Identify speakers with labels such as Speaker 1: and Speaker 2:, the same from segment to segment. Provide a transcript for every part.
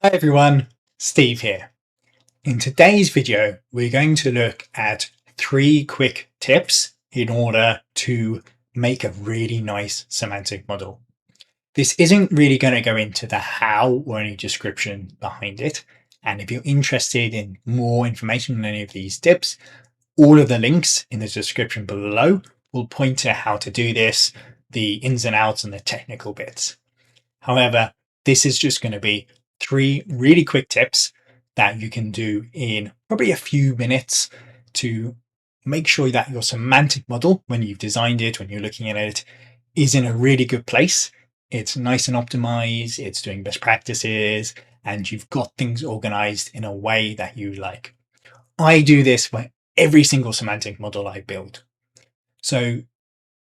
Speaker 1: Hi everyone, Steve here. In today's video, we're going to look at 3 quick tips in order to make a really nice semantic model. This isn't really going to go into the how or any description behind it. And if you're interested in more information on any of these tips, all of the links in the description below will point to how to do this, the ins and outs and the technical bits. However, this is just going to be 3 really quick tips that you can do in probably a few minutes to make sure that your semantic model, when you've designed it, when you're looking at it, is in a really good place. It's nice and optimized, it's doing best practices, and you've got things organized in a way that you like. I do this for every single semantic model I build. So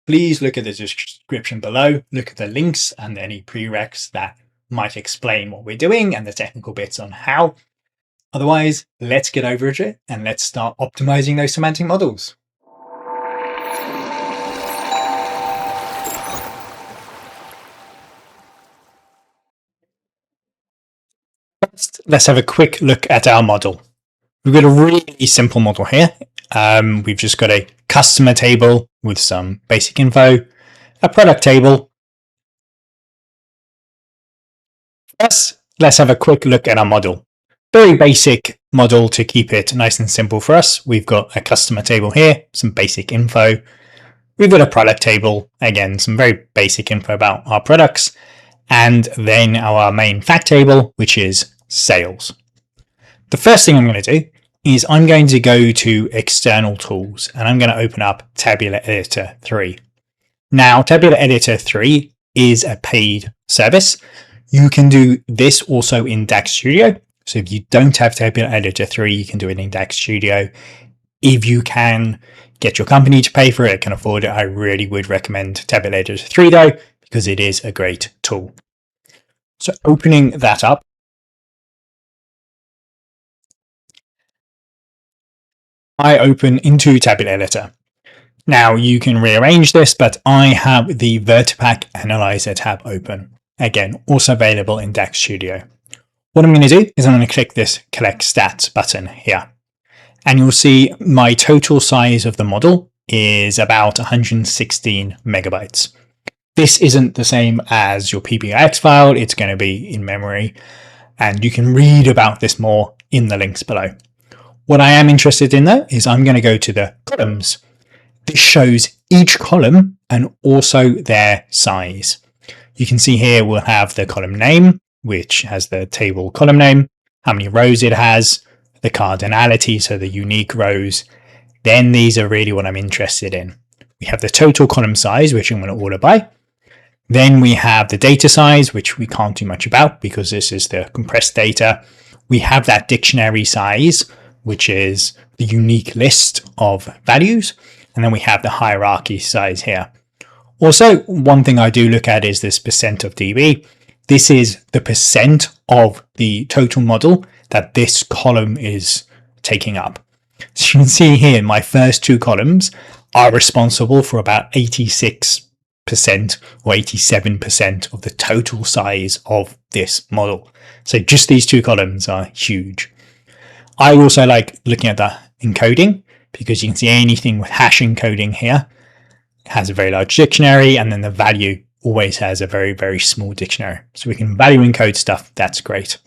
Speaker 1: please look at the description below, look at the links and any prereqs that might explain what we're doing and the technical bits on how. Otherwise, let's get over it and let's start optimizing those semantic models. First, let's have a quick look at our model. We've got a really simple model here. We've just got a customer table with some basic info, a product table. First, let's have a quick look at our model. Very basic model to keep it nice and simple for us. We've got a customer table here, some basic info. We've got a product table, again, some very basic info about our products. And then our main fact table, which is sales. The first thing I'm going to do is I'm going to go to external tools and I'm going to open up Tabular Editor 3. Now, Tabular Editor 3 is a paid service. You can do this also in DAX Studio. So if you don't have Tabular Editor 3, you can do it in DAX Studio. If you can get your company to pay for it, can afford it, I really would recommend Tabular Editor 3 though, because it is a great tool. So opening that up, I open into Tabular Editor. Now you can rearrange this, but I have the Vertipack Analyzer tab open. Again, also available in DAX Studio. What I'm going to do is I'm going to click this Collect Stats button here. And you'll see my total size of the model is about 116 megabytes. This isn't the same as your PBIX file. It's going to be in memory. And you can read about this more in the links below. What I am interested in though is I'm going to go to the columns. This shows each column and also their size. You can see here we'll have the column name, which has the table column name, how many rows it has, the cardinality, so the unique rows. Then these are really what I'm interested in. We have the total column size, which I'm going to order by. Then we have the data size, which we can't do much about because this is the compressed data. We have that dictionary size, which is the unique list of values. And then we have the hierarchy size here. Also, one thing I do look at is this percent of dB. This is the percent of the total model that this column is taking up. So you can see here, my first 2 columns are responsible for about 86% or 87% of the total size of this model. So just these 2 columns are huge. I also like looking at the encoding because you can see anything with hash encoding here has a very large dictionary, and then the value always has a very, very small dictionary. So we can value encode stuff. That's great.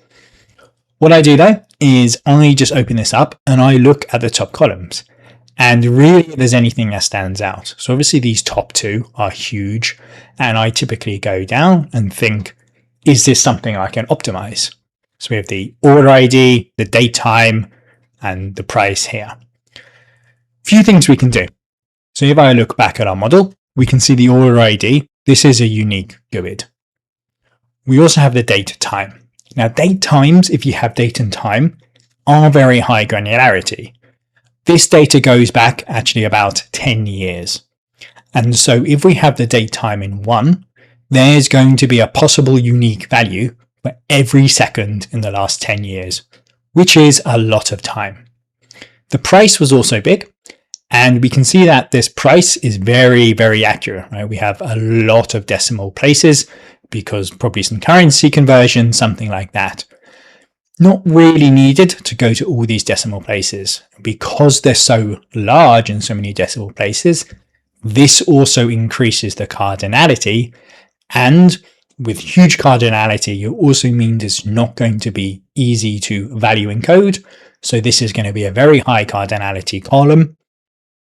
Speaker 1: What I do though is I just open this up and I look at the top columns, and really if there's anything that stands out. So obviously these top 2 are huge, and I typically go down and think, is this something I can optimize? So we have the order ID, the date time, and the price here. Few things we can do. So if I look back at our model, we can see the order ID. This is a unique GUID. We also have the date time. Now, date times, if you have date and time, are very high granularity. This data goes back actually about 10 years. And so if we have the date time in 1, there's going to be a possible unique value for every second in the last 10 years, which is a lot of time. The price was also big. And we can see that this price is very, very accurate, right? We have a lot of decimal places because probably some currency conversion, something like that. not really needed to go to all these decimal places. Because they're so large in so many decimal places, this also increases the cardinality, and with huge cardinality, it also means it's not going to be easy to value encode. So this is going to be a very high cardinality column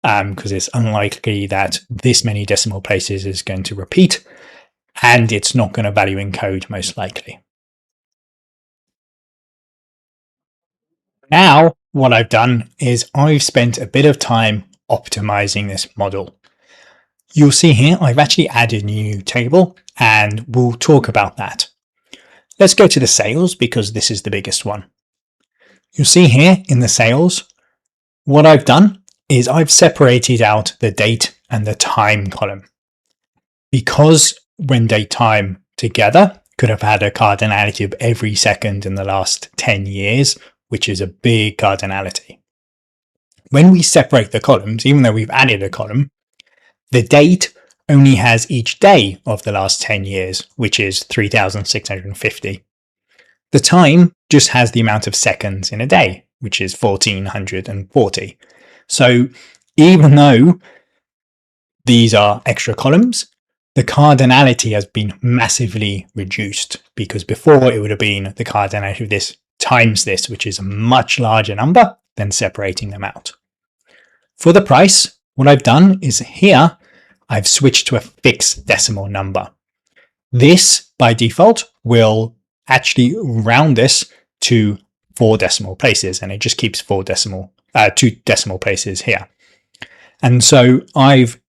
Speaker 1: because it's unlikely that this many decimal places is going to repeat, and it's not going to value encode most likely. Now, what I've done is I've spent a bit of time optimizing this model. You'll see here, I've actually added a new table, and we'll talk about that. Let's go to the sales because this is the biggest one. You'll see here in the sales, what I've done is I've separated out the date and the time column. Because when date time together could have had a cardinality of every second in the last 10 years, which is a big cardinality. When we separate the columns, even though we've added a column, the date only has each day of the last 10 years, which is 3,650. The time just has the amount of seconds in a day, which is 1,440. So even though these are extra columns, the cardinality has been massively reduced, because before it would have been the cardinality of this times this, which is a much larger number than separating them out. For the price, what I've done is here, I've switched to a fixed decimal number. This, by default, will actually round this to 4 decimal places, and it just keeps 2 decimal places here. And so I've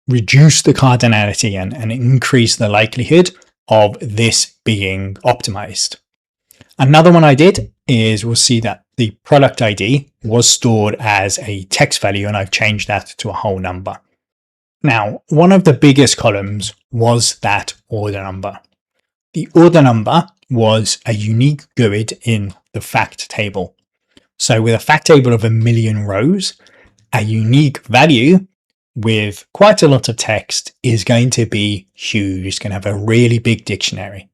Speaker 1: reduced the cardinality and increased the likelihood of this being optimized. Another one I did is we'll see that the product ID was stored as a text value, and I've changed that to a whole number. Now, one of the biggest columns was that order number. The order number was a unique GUID in the fact table. So with a fact table of 1 million rows, a unique value with quite a lot of text is going to be huge. It's going to have a really big dictionary.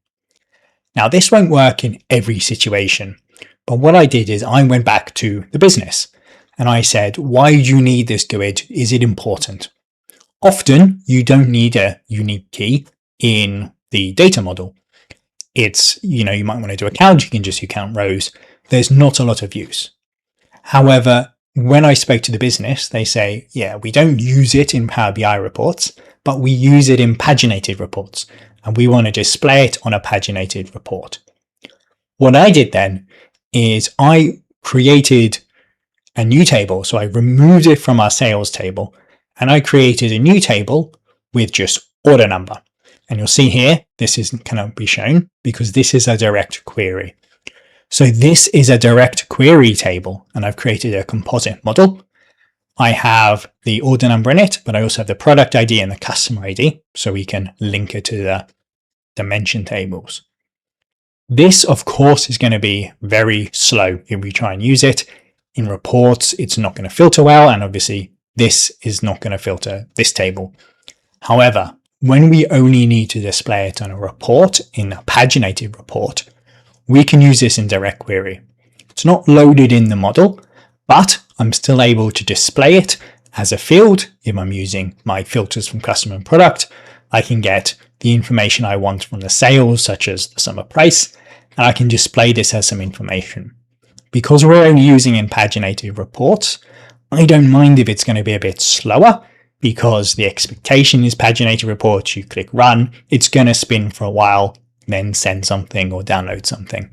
Speaker 1: Now, this won't work in every situation, but what I did is I went back to the business and I said, why do you need this GUID? Is it important? Often you don't need a unique key in the data model. It's, you might want to do a count, you can just do count rows. There's not a lot of use. However, when I spoke to the business, they say, yeah, we don't use it in Power BI reports, but we use it in paginated reports, and we want to display it on a paginated report. What I did then is I created a new table. So I removed it from our sales table, and I created a new table with just order number. And you'll see here, this cannot be shown because this is a direct query. So this is a direct query table, and I've created a composite model. I have the order number in it, but I also have the product ID and the customer ID, so we can link it to the dimension tables. This, of course, is going to be very slow if we try and use it. In reports, it's not going to filter well, and obviously this is not going to filter this table. However, when we only need to display it on a report, in a paginated report, we can use this in direct query. It's not loaded in the model, but I'm still able to display it as a field. If I'm using my filters from customer and product, I can get the information I want from the sales, such as the summer price, and I can display this as some information. Because we're only using in paginated reports, I don't mind if it's going to be a bit slower, because the expectation is paginated reports, you click run, it's going to spin for a while, then send something or download something.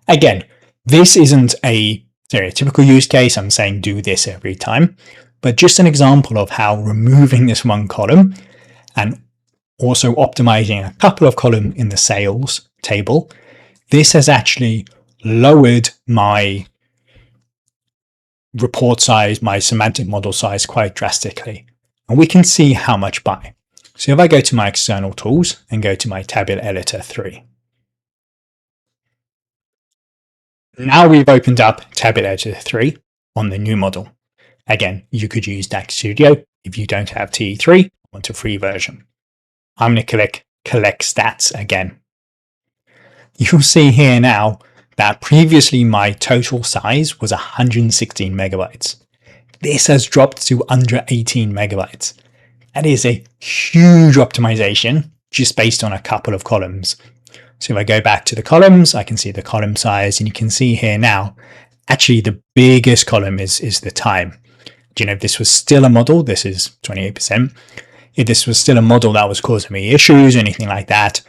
Speaker 1: Again, this isn't a stereotypical use case, I'm saying do this every time, but just an example of how removing this one column and also optimizing a couple of columns in the sales table, this has actually lowered my report size, my semantic model size quite drastically. And we can see how much by. So if I go to my external tools and go to my tabular editor 3. Now we've opened up tabular editor 3 on the new model. Again, you could use DAX Studio if you don't have TE3, want a free version. I'm going to click collect stats again. You'll see here now that previously my total size was 116 megabytes. This has dropped to under 18 megabytes. That is a huge optimization just based on a couple of columns. So if I go back to the columns, I can see the column size, and you can see here now, actually the biggest column is the time. You know, if this was still a model, this is 28%. If this was still a model that was causing me issues or anything like that,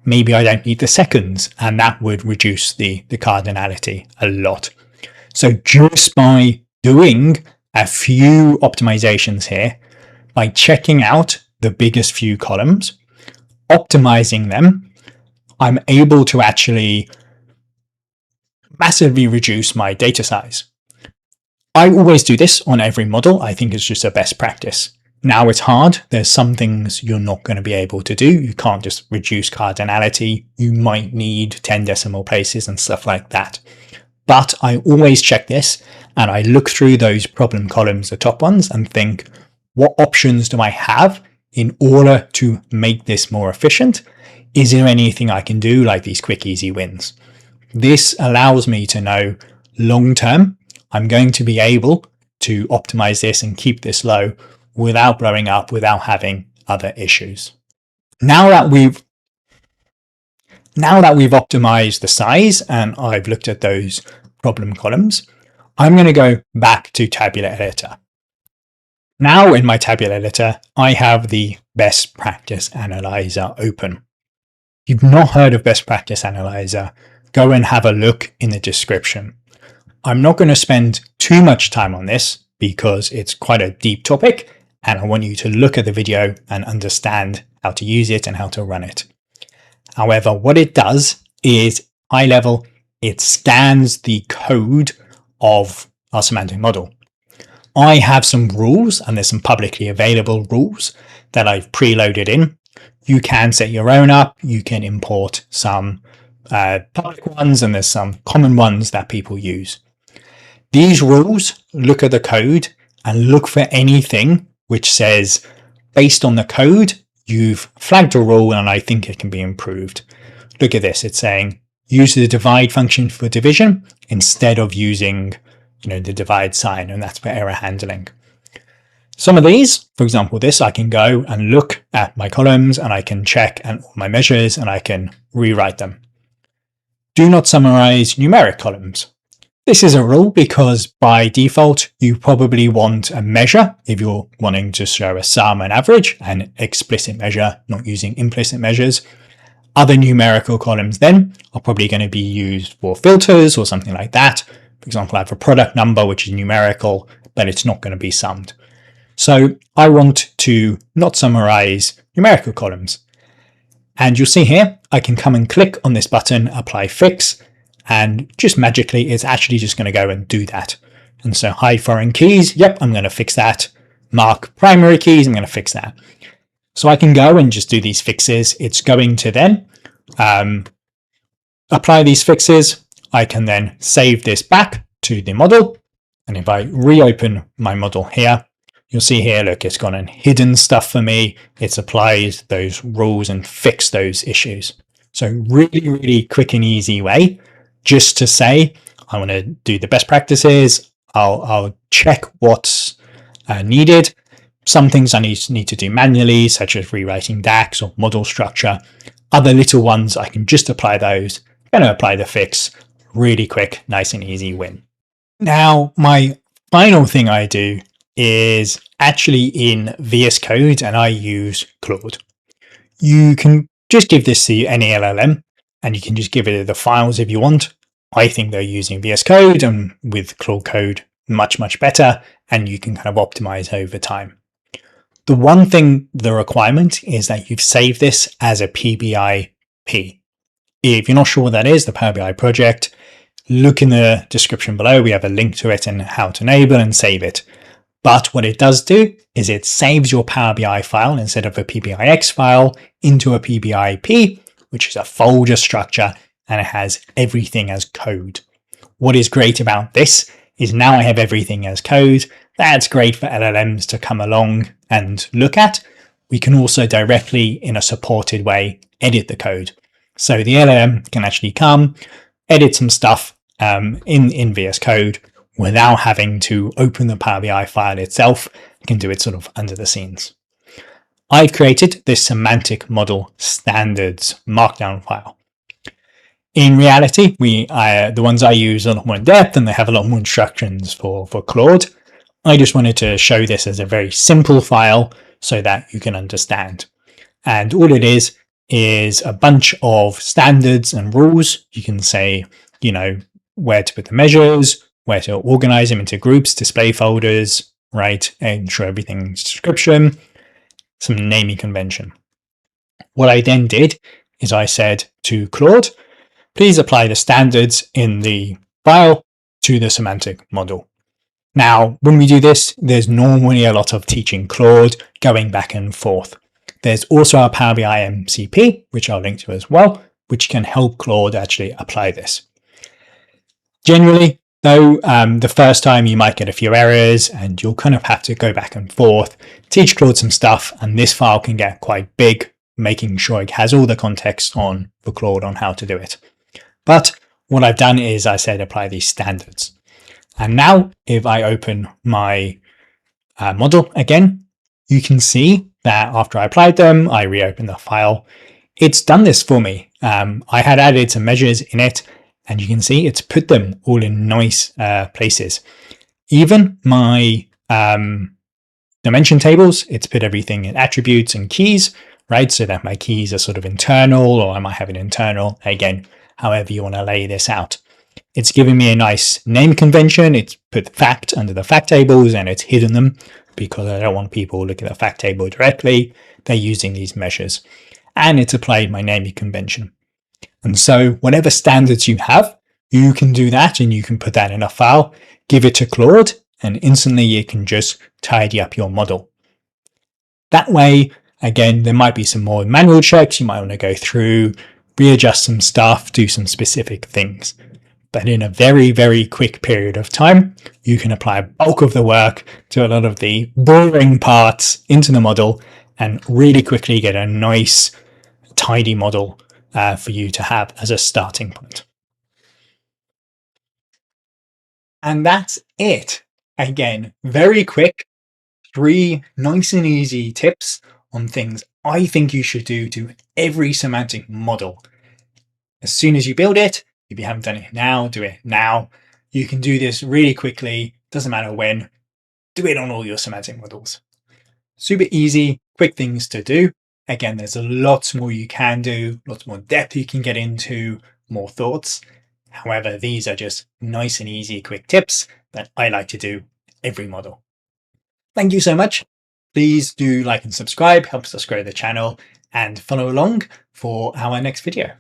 Speaker 1: maybe I don't need the seconds, and that would reduce the cardinality a lot. So just by doing a few optimizations here, by checking out the biggest few columns, optimizing them, I'm able to actually massively reduce my data size. I always do this on every model. I think it's just a best practice. Now it's hard. There's some things you're not going to be able to do. You can't just reduce cardinality. You might need 10 decimal places and stuff like that. But I always check this, and I look through those problem columns, the top ones, and think, what options do I have in order to make this more efficient? Is there anything I can do, like these quick, easy wins? This allows me to know long term, I'm going to be able to optimize this and keep this low without blowing up, without having other issues. Now that we've optimized the size and I've looked at those problem columns, I'm going to go back to Tabular Editor. Now in my Tabular Editor, I have the Best Practice Analyzer open. If you've not heard of Best Practice Analyzer, go and have a look in the description. I'm not going to spend too much time on this because it's quite a deep topic, and I want you to look at the video and understand how to use it and how to run it. However, what it does is, high level, it scans the code of our semantic model. I have some rules, and there's some publicly available rules that I've preloaded in. You can set your own up. You can import some public ones, and there's some common ones that people use. These rules look at the code and look for anything which says, based on the code, you've flagged a rule and I think it can be improved. Look at this. It's saying use the divide function for division instead of using, the divide sign, and that's for error handling. Some of these, for example, this, I can go and look at my columns and I can check and my measures and I can rewrite them. Do not summarize numeric columns. This is a rule because by default, you probably want a measure if you're wanting to show a sum and average, and explicit measure, not using implicit measures. Other numerical columns then are probably going to be used for filters or something like that. For example, I have a product number, which is numerical, but it's not going to be summed. So I want to not summarize numerical columns. And you'll see here, I can come and click on this button, apply fix, and just magically, it's actually just going to go and do that. And so hide foreign keys. Yep, I'm going to fix that. Mark primary keys. I'm going to fix that. So I can go and just do these fixes. It's going to then apply these fixes. I can then save this back to the model. And if I reopen my model here, you'll see here, look, it's gone and hidden stuff for me. It's applied those rules and fixed those issues. So really, really quick and easy way just to say, I want to do the best practices. I'll check what's needed. Some things I need to do manually, such as rewriting DAX or model structure. Other little ones, I can just apply those. I'm going to apply the fix. Really quick, nice and easy win. Now, my final thing I do is actually in VS Code, and I use Claude. You can just give this to any LLM, and you can just give it the files if you want. I think they're using VS Code, and with Claude Code, much, much better, and you can kind of optimize over time. The one thing, the requirement is that you've saved this as a PBIP. If you're not sure what that is, the Power BI project, look in the description below. We have a link to it and how to enable and save it. But what it does do is it saves your Power BI file instead of a PBIX file into a PBIP, which is a folder structure, and it has everything as code. What is great about this is now I have everything as code. That's great for LLMs to come along and look at. We can also directly, in a supported way, edit the code. So the LLM can actually come, edit some stuff in VS Code without having to open the Power BI file itself. You can do it sort of under the scenes. I've created this semantic model standards markdown file. In reality, the ones I use are a lot more in depth and they have a lot more instructions for Claude. I just wanted to show this as a very simple file so that you can understand. And all it is a bunch of standards and rules. You can say, where to put the measures, where to organize them into groups, display folders, right? Ensure everything's description, some naming convention. What I then did is I said to Claude, please apply the standards in the file to the semantic model. Now, when we do this, there's normally a lot of teaching Claude, going back and forth. There's also our Power BI MCP, which I'll link to as well, which can help Claude actually apply this. Generally, though, the first time you might get a few errors and you'll kind of have to go back and forth, teach Claude some stuff, and this file can get quite big, making sure it has all the context for Claude on how to do it. But what I've done is I said apply these standards. And now if I open my model again, you can see that after I applied them, I reopened the file. It's done this for me. I had added some measures in it, and you can see it's put them all in nice places. Even my dimension tables, it's put everything in attributes and keys, right? So that my keys are sort of internal, or I might have an internal, again, however you want to lay this out. It's giving me a nice name convention. It's put fact under the fact tables and it's hidden them because I don't want people looking at the fact table directly. They're using these measures. And it's applied my naming convention. And so whatever standards you have, you can do that and you can put that in a file, give it to Claude, and instantly you can just tidy up your model. That way, again, there might be some more manual checks. You might want to go through, readjust some stuff, do some specific things. But in a very, very quick period of time, you can apply a bulk of the work to a lot of the boring parts into the model and really quickly get a nice, tidy model for you to have as a starting point. And that's it. Again, very quick, 3 nice and easy tips on things I think you should do to every semantic model. As soon as you build it, if you haven't done it now, do it now. You can do this really quickly, doesn't matter when. Do it on all your semantic models. Super easy, quick things to do. Again, there's lots more you can do, lots more depth you can get into, more thoughts. However, these are just nice and easy, quick tips that I like to do every model. Thank you so much. Please do like and subscribe, helps us grow the channel, and follow along for our next video.